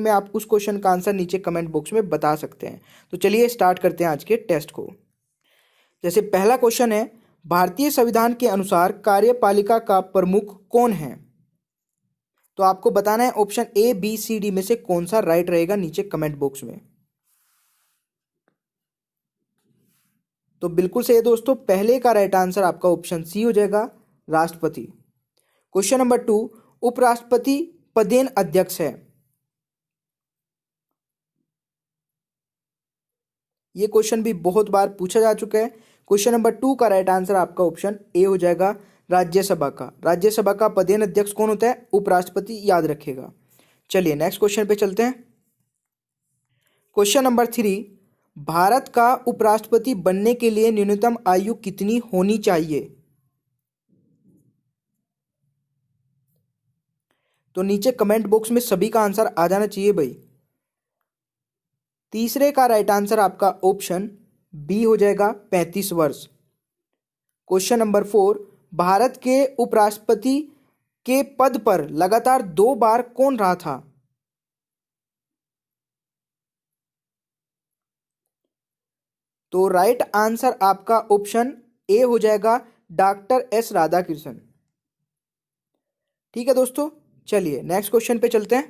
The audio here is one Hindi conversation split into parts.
में आप उस क्वेश्चन का आंसर नीचे कमेंट बॉक्स में बता सकते हैं। तो चलिए स्टार्ट करते हैं आज के टेस्ट को। जैसे पहला क्वेश्चन है, भारतीय संविधान के अनुसार कार्यपालिका का प्रमुख कौन है? तो आपको बताना है option A, B, C, D में से कौन सा राइट रहेगा नीचे कमेंट बॉक्स में। तो बिल्कुल सही है दोस्तों, पहले का राइट आंसर आपका ऑप्शन सी हो जाएगा, राष्ट्रपति। क्वेश्चन नंबर 2, उपराष्ट्रपति पदेन अध्यक्ष है। ये क्वेश्चन भी बहुत बार पूछा जा चुका है। क्वेश्चन नंबर 2 का राइट आंसर आपका ऑप्शन ए हो जाएगा, राज्यसभा का। राज्यसभा का पदेन अध्यक्ष कौन होता है? उपराष्ट्रपति, याद रखिएगा। चलिए नेक्स्ट क्वेश्चन पे चलते हैं। क्वेश्चन नंबर 3, भारत का उपराष्ट्रपति बनने के लिए न्यूनतम आयु कितनी होनी चाहिए? तो नीचे कमेंट बॉक्स में सभी का आंसर आ जाना चाहिए भाई। तीसरे का राइट आंसर आपका ऑप्शन बी हो जाएगा, 35 वर्ष। क्वेश्चन नंबर 4, भारत के उपराष्ट्रपति के पद पर लगातार 2 बार कौन रहा था? तो राइट आंसर आपका ऑप्शन ए हो जाएगा, डॉक्टर एस राधाकृष्णन। ठीक है दोस्तों, चलिए नेक्स्ट क्वेश्चन पे चलते हैं।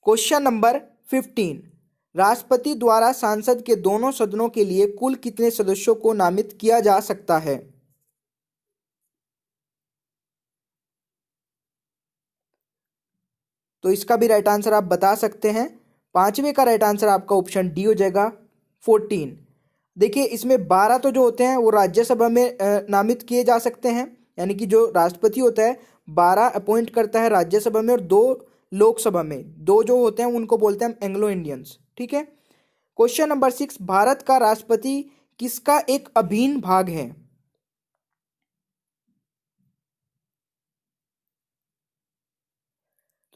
क्वेश्चन नंबर 15, राष्ट्रपति द्वारा संसद के दोनों सदनों के लिए कुल कितने सदस्यों को नामित किया जा सकता है? तो इसका भी राइट आंसर आप बता सकते हैं। पांचवें का राइट आंसर आपका ऑप्शन डी हो जाएगा, 14। देखिए इसमें 12 तो जो होते हैं वो राज्यसभा में नामित किए जा सकते हैं, यानी कि जो राष्ट्रपति होता है 12 अपॉइंट करता है राज्यसभा में और 2 लोकसभा में। 2 जो होते हैं उनको बोलते हैं हम एंग्लो इंडियंस। ठीक है। क्वेश्चन नंबर 6, भारत का राष्ट्रपति किसका एक अभिन्न भाग है?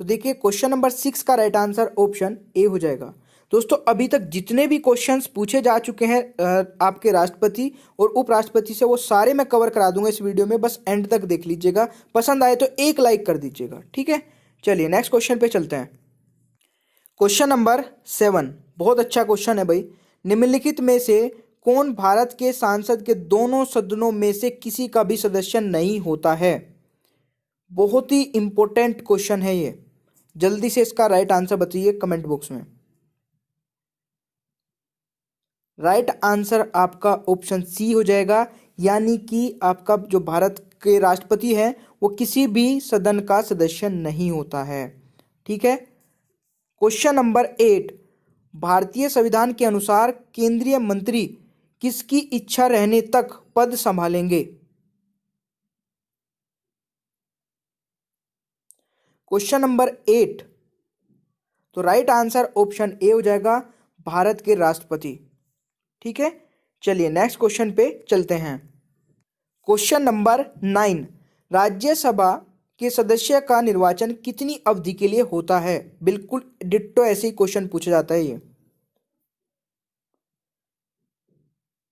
तो देखिए क्वेश्चन नंबर 6 का राइट आंसर ऑप्शन ए हो जाएगा। दोस्तों अभी तक जितने भी क्वेश्चंस पूछे जा चुके हैं आपके राष्ट्रपति और उपराष्ट्रपति से, वो सारे मैं कवर करा दूंगा इस वीडियो में, बस एंड तक देख लीजिएगा। पसंद आए तो एक लाइक कर दीजिएगा। ठीक है, चलिए नेक्स्ट क्वेश्चन पे चलते हैं। क्वेश्चन नंबर 7, बहुत अच्छा क्वेश्चन है भाई। निम्नलिखित में से कौन भारत के संसद के दोनों सदनों में से किसी का भी सदस्य नहीं होता है? बहुत ही इंपॉर्टेंट क्वेश्चन है ये, जल्दी से इसका राइट आंसर बताइए कमेंट बॉक्स में। राइट आंसर आपका ऑप्शन सी हो जाएगा, यानी कि आपका जो भारत के राष्ट्रपति है वो किसी भी सदन का सदस्य नहीं होता है। ठीक है। क्वेश्चन नंबर 8, भारतीय संविधान के अनुसार केंद्रीय मंत्री किसकी इच्छा रहने तक पद संभालेंगे? क्वेश्चन नंबर 8, तो राइट आंसर ऑप्शन ए हो जाएगा, भारत के राष्ट्रपति। ठीक है, चलिए नेक्स्ट क्वेश्चन पे चलते हैं। क्वेश्चन नंबर 9, राज्यसभा के सदस्य का निर्वाचन कितनी अवधि के लिए होता है? बिल्कुल डिट्टो ऐसे ही क्वेश्चन पूछा जाता है ये।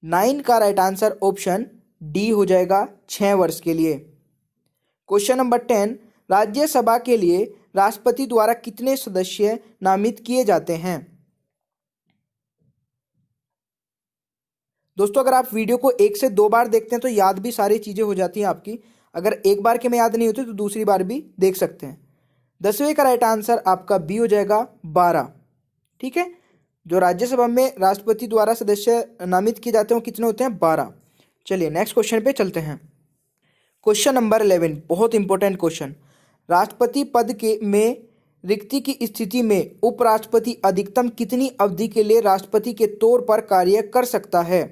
9 का राइट आंसर ऑप्शन डी हो जाएगा, 6 वर्ष के लिए। क्वेश्चन नंबर 10, राज्यसभा के लिए राष्ट्रपति द्वारा कितने सदस्य नामित किए जाते हैं? दोस्तों अगर आप वीडियो को 1 से 2 बार देखते हैं तो याद भी सारी चीजें हो जाती हैं आपकी। अगर एक बार के में याद नहीं होती तो दूसरी बार भी देख सकते हैं। 10वें का राइट आंसर आपका बी हो जाएगा, 12। ठीक है, जो राज्यसभा में राष्ट्रपति द्वारा सदस्य नामित किए जाते हैं वो कितने होते हैं? 12। चलिए नेक्स्ट क्वेश्चन पे चलते हैं। क्वेश्चन नंबर 11, बहुत इंपॉर्टेंट क्वेश्चन। राष्ट्रपति पद के में रिक्ति की स्थिति में उपराष्ट्रपति अधिकतम कितनी अवधि के लिए राष्ट्रपति के तौर पर कार्य कर सकता है?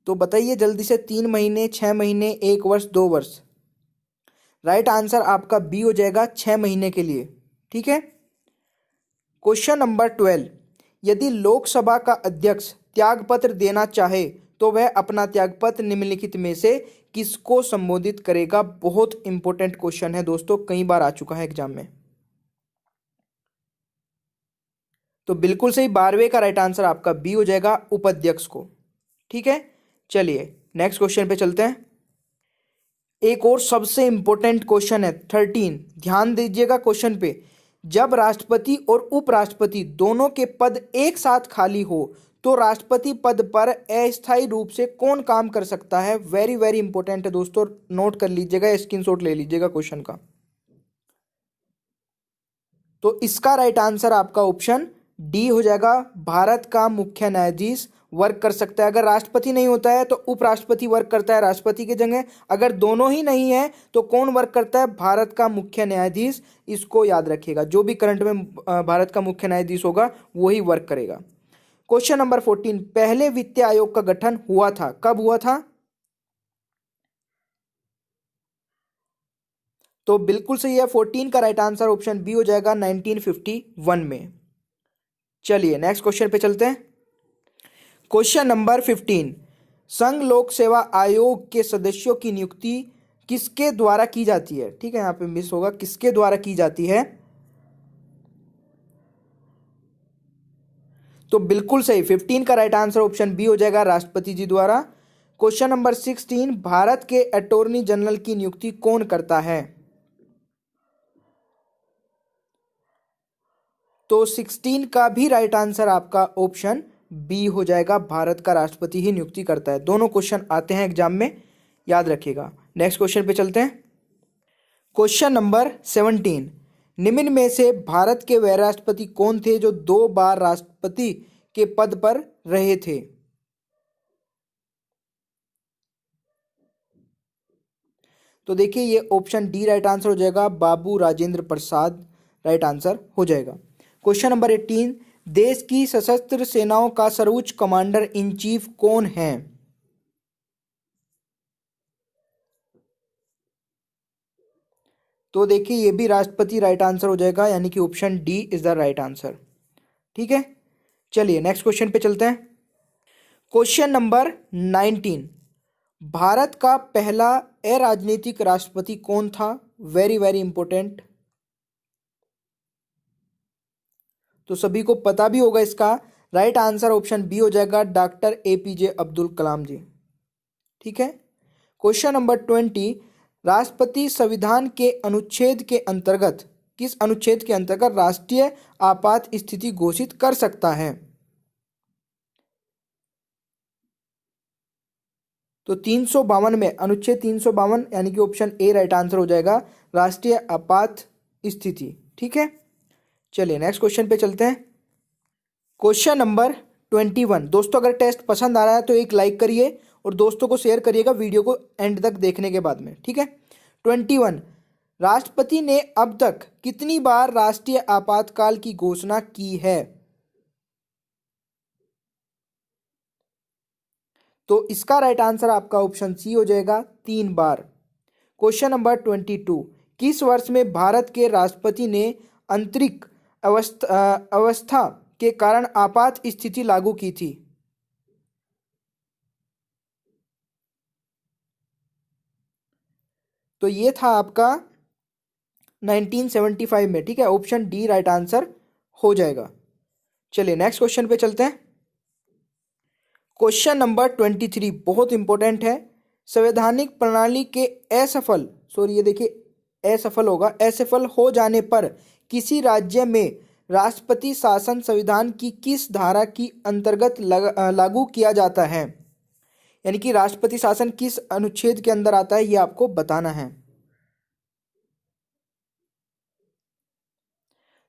तो बताइए जल्दी से, 3 महीने, 6 महीने, 1 वर्ष, 2 वर्ष। राइट आंसर आपका बी हो जाएगा, 6 महीने के लिए। ठीक है। क्वेश्चन नंबर 12, यदि लोकसभा का अध्यक्ष त्यागपत्र देना चाहे तो वह अपना त्यागपत्र निम्नलिखित में से किसको संबोधित करेगा? बहुत इंपॉर्टेंट क्वेश्चन है दोस्तों, कई बार आ चुका है एग्जाम में। तो बिल्कुल सही, 12वें का राइट आंसर आपका बी हो जाएगा, उपाध्यक्ष को। ठीक है, चलिए नेक्स्ट क्वेश्चन पे चलते हैं। एक और सबसे इंपॉर्टेंट क्वेश्चन है 13, ध्यान दीजिएगा क्वेश्चन पे। जब राष्ट्रपति और उपराष्ट्रपति दोनों के पद एक साथ खाली हो तो राष्ट्रपति पद पर अस्थायी रूप से कौन काम कर सकता है? वेरी वेरी इंपॉर्टेंट है दोस्तों, नोट कर लीजिएगा, स्क्रीनशॉट ले लीजिएगा क्वेश्चन का। तो इसका राइट आंसर आपका ऑप्शन डी हो जाएगा, भारत का मुख्य न्यायाधीश वर्क कर सकता है। अगर राष्ट्रपति नहीं होता है तो उपराष्ट्रपति वर्क करता है राष्ट्रपति की जगह, अगर दोनों ही नहीं है तो कौन वर्क करता है? भारत का मुख्य न्यायाधीश। इसको याद रखिएगा, जो भी करंट में भारत का मुख्य न्यायाधीश होगा वही वर्क करेगा। क्वेश्चन नंबर 14, पहले वित्तीय आयोग का गठन हुआ था, कब हुआ था? तो बिल्कुल सही है, 14 का राइट आंसर ऑप्शन बी हो जाएगा, 1951 में। चलिए नेक्स्ट क्वेश्चन पे चलते हैं। क्वेश्चन नंबर 15, संघ लोक सेवा आयोग के सदस्यों की नियुक्ति किसके द्वारा की जाती है? ठीक है, यहां पे मिस होगा, किसके द्वारा की जाती है? तो बिल्कुल सही, 15 का राइट आंसर ऑप्शन बी हो जाएगा, राष्ट्रपति जी द्वारा। क्वेश्चन नंबर 16, भारत के अटॉर्नी जनरल की नियुक्ति कौन करता है? तो 16 का भी राइट आंसर आपका ऑप्शन बी हो जाएगा, भारत का राष्ट्रपति ही नियुक्ति करता है। दोनों क्वेश्चन आते हैं एग्जाम में, याद रखिएगा। नेक्स्ट क्वेश्चन पे चलते हैं। क्वेश्चन नंबर 17, निम्न में से भारत के वह राष्ट्रपति कौन थे जो 2 बार राष्ट्रपति के पद पर रहे थे? तो देखिए ये ऑप्शन डी राइट आंसर हो जाएगा, बाबू राजेंद्र प्रसाद राइट आंसर हो जाएगा। क्वेश्चन नंबर 18, देश की सशस्त्र सेनाओं का सर्वोच्च कमांडर इन चीफ कौन है? तो देखिए ये भी राष्ट्रपति राइट आंसर हो जाएगा, यानी कि option D is the right answer. ठीक है, चलिए नेक्स्ट क्वेश्चन पे चलते हैं। क्वेश्चन नंबर 19, भारत का पहला अराजनीतिक राष्ट्रपति कौन था? वेरी वेरी इंपॉर्टेंट, तो सभी को पता भी होगा इसका। राइट आंसर ऑप्शन बी हो जाएगा, डॉक्टर एपीजे अब्दुल कलाम जी। ठीक है, क्वेश्चन नंबर 20, राष्ट्रपति संविधान के अनुच्छेद के अंतर्गत, किस अनुच्छेद के अंतर्गत राष्ट्रीय आपात स्थिति घोषित कर सकता है? तो 352 में, अनुच्छेद 352, यानी कि ऑप्शन ए राइट आंसर हो जाएगा, राष्ट्रीय आपात स्थिति। ठीक है, चलिए नेक्स्ट क्वेश्चन पे चलते हैं। क्वेश्चन नंबर 21, दोस्तों अगर टेस्ट पसंद आ रहा है तो एक लाइक करिए और दोस्तों को शेयर करिएगा वीडियो को एंड तक देखने के बाद में। ठीक है, 21, राष्ट्रपति ने अब तक कितनी बार राष्ट्रीय आपातकाल की घोषणा की है? तो इसका राइट आंसर आपका ऑप्शन सी हो जाएगा, 3 बार। क्वेश्चन नंबर 22, किस वर्ष में भारत के राष्ट्रपति ने आंतरिक अवस्था के कारण आपात स्थिति लागू की थी? तो ये था आपका 1975 में। ठीक है, ऑप्शन डी राइट आंसर हो जाएगा। चलिए नेक्स्ट क्वेश्चन पे चलते हैं। क्वेश्चन नंबर 23 बहुत इंपॉर्टेंट है। संवैधानिक प्रणाली के असफल, सॉरी ये देखिए असफल होगा, असफल हो जाने पर किसी राज्य में राष्ट्रपति शासन संविधान की किस धारा की अंतर्गत लागू किया जाता है? यानी कि राष्ट्रपति शासन किस अनुच्छेद के अंदर आता है, ये आपको बताना है।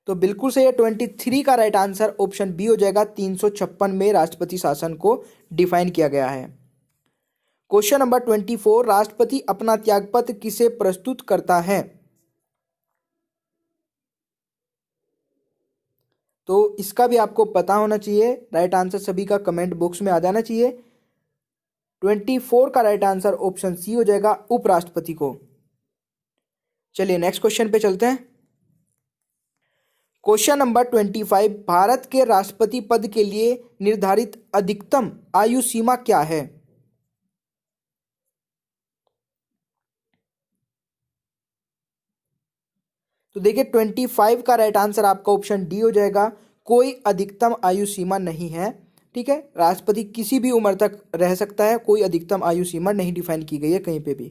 तो बिल्कुल सही है, 23 का राइट आंसर ऑप्शन बी हो जाएगा, 356 में राष्ट्रपति शासन को डिफाइन किया गया है। क्वेश्चन नंबर 24, राष्ट्रपति अपना त्यागपत्र किसे प्रस्तुत करता है? तो इसका भी आपको पता होना चाहिए, राइट आंसर सभी का कमेंट बॉक्स में आ जाना चाहिए। 24 का राइट आंसर ऑप्शन सी हो जाएगा, उपराष्ट्रपति को। चलिए नेक्स्ट क्वेश्चन पे चलते हैं। क्वेश्चन नंबर 25, भारत के राष्ट्रपति पद के लिए निर्धारित अधिकतम आयु सीमा क्या है? तो देखिए 25 का राइट आंसर आपका ऑप्शन डी हो जाएगा, कोई अधिकतम आयु सीमा नहीं है ठीक है, राष्ट्रपति किसी भी उम्र तक रह सकता है, कोई अधिकतम आयु सीमा नहीं डिफाइन की गई है कहीं पे भी।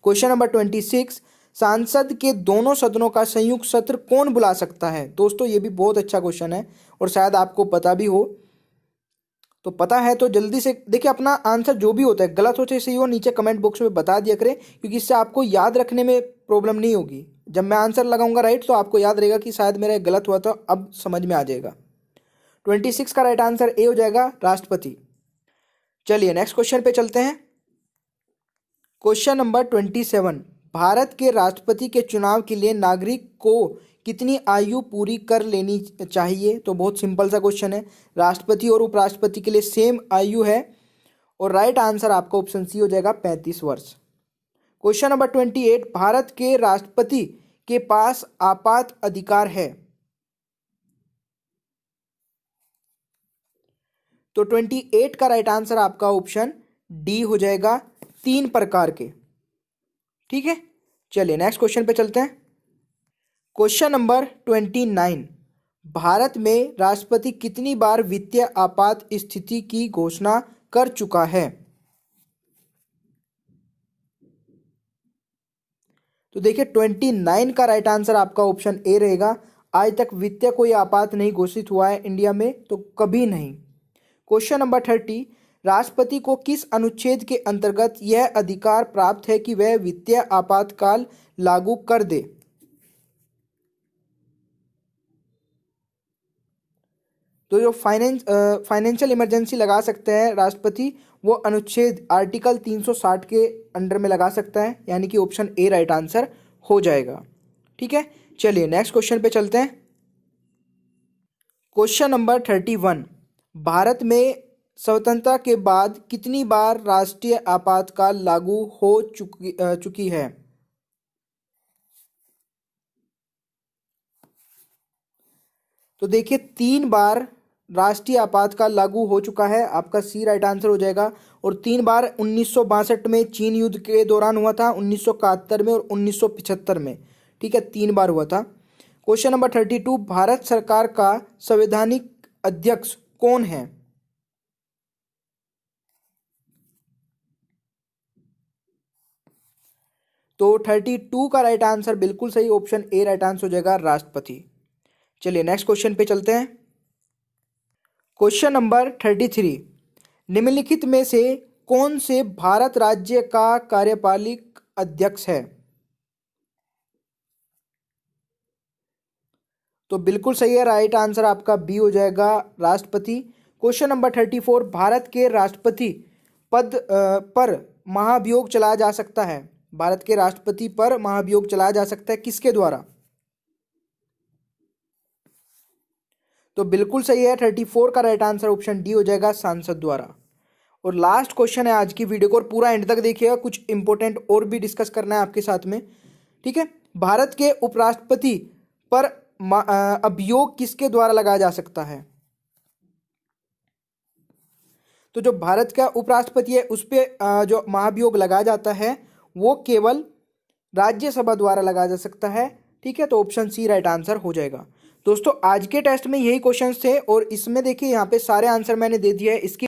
क्वेश्चन नंबर 26, संसद के दोनों सदनों का संयुक्त सत्र कौन बुला सकता है? दोस्तों ये भी बहुत अच्छा क्वेश्चन है और शायद आपको पता भी हो, तो पता है तो जल्दी से देखिए, अपना आंसर जो भी होता है, गलत हो चाहे सही हो, नीचे कमेंट बॉक्स में बता दिया करें, क्योंकि इससे आपको याद रखने में प्रॉब्लम नहीं होगी। जब मैं आंसर लगाऊंगा राइट तो आपको याद रहेगा कि शायद मेरा गलत हुआ, तो अब समझ में आ जाएगा। 26 का राइट आंसर ए हो जाएगा, राष्ट्रपति। चलिए नेक्स्ट क्वेश्चन पे चलते हैं। क्वेश्चन नंबर 27, भारत के राष्ट्रपति के चुनाव के लिए नागरिक को कितनी आयु पूरी कर लेनी चाहिए? तो बहुत सिंपल सा क्वेश्चन है, राष्ट्रपति और उपराष्ट्रपति के लिए सेम आयु है और राइट आंसर आपका ऑप्शन सी हो जाएगा, 35 वर्ष। क्वेश्चन नंबर 28, भारत के राष्ट्रपति के पास आपात अधिकार है? तो 28 का राइट आंसर आपका ऑप्शन डी हो जाएगा, 3 प्रकार के। ठीक है, चलिए नेक्स्ट क्वेश्चन पे चलते हैं। क्वेश्चन नंबर 29, भारत में राष्ट्रपति कितनी बार वित्तीय आपात स्थिति की घोषणा कर चुका है? तो देखिए 29 का राइट आंसर आपका ऑप्शन ए रहेगा, आज तक वित्तीय कोई आपात नहीं घोषित हुआ है इंडिया में, तो कभी नहीं। क्वेश्चन नंबर 30, राष्ट्रपति को किस अनुच्छेद के अंतर्गत यह अधिकार प्राप्त है कि वह वित्तीय आपातकाल लागू कर दे? तो जो फाइनेंशियल इमरजेंसी लगा सकते हैं राष्ट्रपति, वो अनुच्छेद आर्टिकल 360 के अंडर में लगा सकता है, यानी कि ऑप्शन ए राइट आंसर हो जाएगा। ठीक है, चलिए नेक्स्ट क्वेश्चन पे चलते हैं। क्वेश्चन नंबर 31, भारत में स्वतंत्रता के बाद कितनी बार राष्ट्रीय आपातकाल लागू हो चुकी है? तो देखिए 3 बार राष्ट्रीय आपातकाल लागू हो चुका है, आपका सी राइट आंसर हो जाएगा। और 3 बार 1962 में चीन युद्ध के दौरान हुआ था, 1971 में और 1975 में। ठीक है, 3 बार हुआ था। क्वेश्चन नंबर 32, भारत सरकार का संवैधानिक अध्यक्ष कौन है? तो 32 का राइट आंसर बिल्कुल सही, ऑप्शन ए राइट आंसर हो जाएगा, राष्ट्रपति। चलिए नेक्स्ट क्वेश्चन पे चलते हैं। क्वेश्चन नंबर 33, निम्नलिखित में से कौन से भारत राज्य का कार्यपालिक अध्यक्ष है? तो बिल्कुल सही है, राइट आंसर आपका बी हो जाएगा, राष्ट्रपति। क्वेश्चन नंबर 34, भारत के राष्ट्रपति पद पर महाभियोग चलाया जा सकता है? भारत के राष्ट्रपति पर महाभियोग चलाया जा सकता है, किसके द्वारा? तो बिल्कुल सही है, 34 का राइट आंसर ऑप्शन डी हो जाएगा, सांसद द्वारा। और लास्ट क्वेश्चन है आज की वीडियो को, और पूरा एंड तक देखिएगा, कुछ इंपॉर्टेंट और भी डिस्कस करना है आपके साथ में। ठीक है, भारत के उपराष्ट्रपति पर अभियोग किसके द्वारा लगाया जा सकता है? तो जो भारत का उपराष्ट्रपति है उस पर जो महाभियोग लगाया जाता है वो केवल राज्यसभा द्वारा लगाया जा सकता है। ठीक है, तो ऑप्शन सी राइट आंसर हो जाएगा। दोस्तों आज के टेस्ट में यही क्वेश्चंस थे और इसमें देखिए यहाँ पे सारे आंसर मैंने दे दिए हैं। इसकी